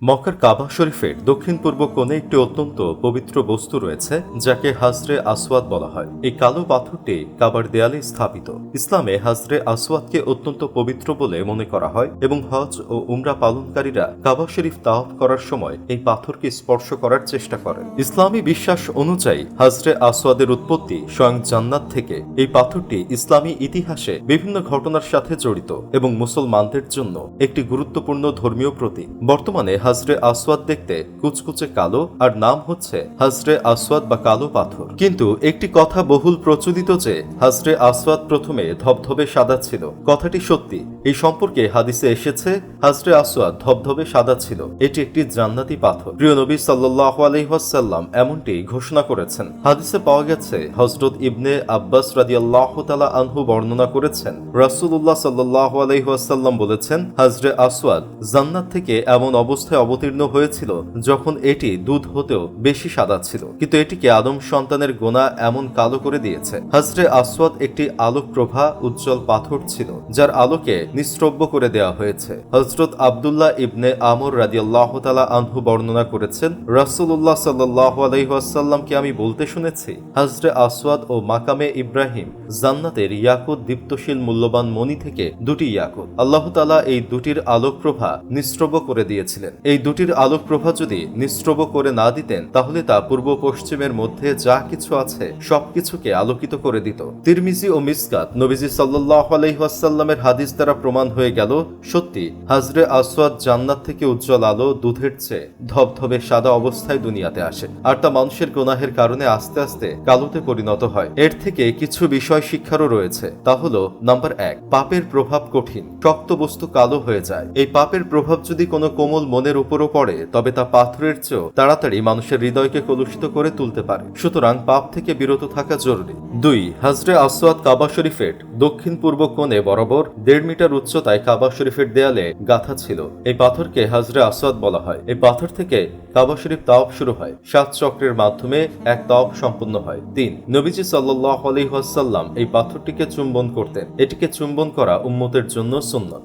মক্কার কাবা শরীফের দক্ষিণ পূর্ব কোণে একটি অত্যন্ত পবিত্র বস্তু রয়েছে যাকে হাজরে আসওয়াদ বলা হয়। এই কালো পাথরটি কাবার দেয়ালে স্থাপিত। ইসলামে হাজরে আসওয়াদকে অত্যন্ত পবিত্র বলে মনে করা হয় এবং হজ ও উমরা পালনকারীরা কাবা শরীফ তাওয়াফ করার সময় এই পাথরকে স্পর্শ করার চেষ্টা করেন। ইসলামী বিশ্বাস অনুযায়ী হাজরে আসওয়াদের উৎপত্তি স্বয়ং জান্নাত থেকে। এই পাথরটি ইসলামী ইতিহাসে বিভিন্ন ঘটনার সাথে জড়িত এবং মুসলমানদের জন্য একটি গুরুত্বপূর্ণ ধর্মীয় প্রতীক। বর্তমানে হাজরে আসওয়াদ দেখতে কুচকুচে কালো আর নাম হচ্ছে হাজরে আসওয়াদ বা কালো পাথর। কিন্তু একটি কথা বহুল প্রচলিত যে হাজরে আসওয়াদ প্রথমে ধবধবে সাদা ছিল। কথাটি সত্যি। এই সম্পর্কে হাদিসে এসেছে হাজরে আসওয়াদ ধবধবে সাদা ছিল, এটি একটি জান্নাতি পাথর। প্রিয় নবী সাল্লাল্লাহু আলাইহি ওয়াসাল্লাম এমনটি ঘোষণা করেছেন। হাদিসে পাওয়া গেছে হযরত ইবনে আব্বাস রাদিয়াল্লাহু তাআলা আনহু বর্ণনা করেছেন রাসূলুল্লাহ সাল্লাল্লাহু আলাইহি ওয়াসাল্লাম বলেছেন, হাজরে আসওয়াদ জান্নাত থেকে এমন অবস্থায় অবতীর্ণ হয়েছিল যখন এটি দুধ হতেও বেশি সাদা ছিল, কিন্তু এটিকে আদম সন্তানের গোনা এমন কালো করে দিয়েছে। হাজরে আসওয়াদ একটি আলোকপ্রভা উজ্জ্বল পাথর ছিল যার আলোকে নিস্ত্রব্য করে দেওয়া হয়েছে। হযরত আব্দুল্লাহ ইবনে আমর রাদিয়াল্লাহু তাআলা আনহু বর্ণনা করেছেন রাসূলুল্লাহ সাল্লাল্লাহু আলাইহি ওয়াসাল্লামকে আমি বলতে শুনেছি, হাজরে আসওয়াদ ও মাকামে ইব্রাহিম জান্নাতের ইয়াকুত দীপ্তশীল মূল্যবান মণি থেকে দুটি ইয়াকুত। আল্লাহ তাআলা এই দুটির আলোকপ্রভা নিস্ত্রব্য করে দিয়েছিলেন। এই দুটির আলোকপ্রভা যদি নিস্ত্রব্য করে না দিতেন তাহলে তা পূর্ব পশ্চিমের মধ্যে যা কিছু আছে সবকিছুকে আলোকিত করে দিত। তিরমিজি ও মিসকাত নবীজি সাল্লাল্লাহু আলাইহি ওয়াসাল্লামের হাদিস দ্বারা প্রমাণ হয়ে গেল, সত্যি হাজরে আসওয়াদ জান্নাত থেকে উজ্জ্বল আলো দুধের চেয়ে ধবধবে সাদা অবস্থায় দুনিয়াতে আসে, আর তা মানুষের গুনাহের কারণে আস্তে আস্তে কালোতে পরিণত হয়। এর থেকে কিছু বিষয় শিক্ষারও রয়েছে। তা হলো নাম্বার 1, পাপের প্রভাব কঠিন, শক্ত বস্তু কালো হয়ে যায়। এই পাপের প্রভাব যদি কোনো কোমল মনের উপরও পড়ে তবে তা পাথরের চেয়েও তাড়াতাড়ি মানুষের হৃদয়কে কলুষিত করে তুলতে পারে। সুতরাং পাপ থেকে বিরত থাকা জরুরি। 2, হাজরে আসওয়াদ কাবা শরীফের দক্ষিণ পূর্ব কোণে বরাবর 1.5 মিটার উচ্চতায় কাবা শরীফের দেয়ালে গাঁথা ছিল। এই পাথরকে হাজরে আসওয়াদ বলা হয়। এই পাথর থেকে কাবা শরীফ তাওয়াফ শুরু হয়। 7 চক্রের মাধ্যমে এক তাওয়াফ সম্পন্ন হয়। 3, নবীজি সাল্লাল্লাহু আলাইহি ওয়াসাল্লাম এই পাথরটিকে চুম্বন করতেন। এটিকে চুম্বন করা উম্মতের জন্য সুন্নাত।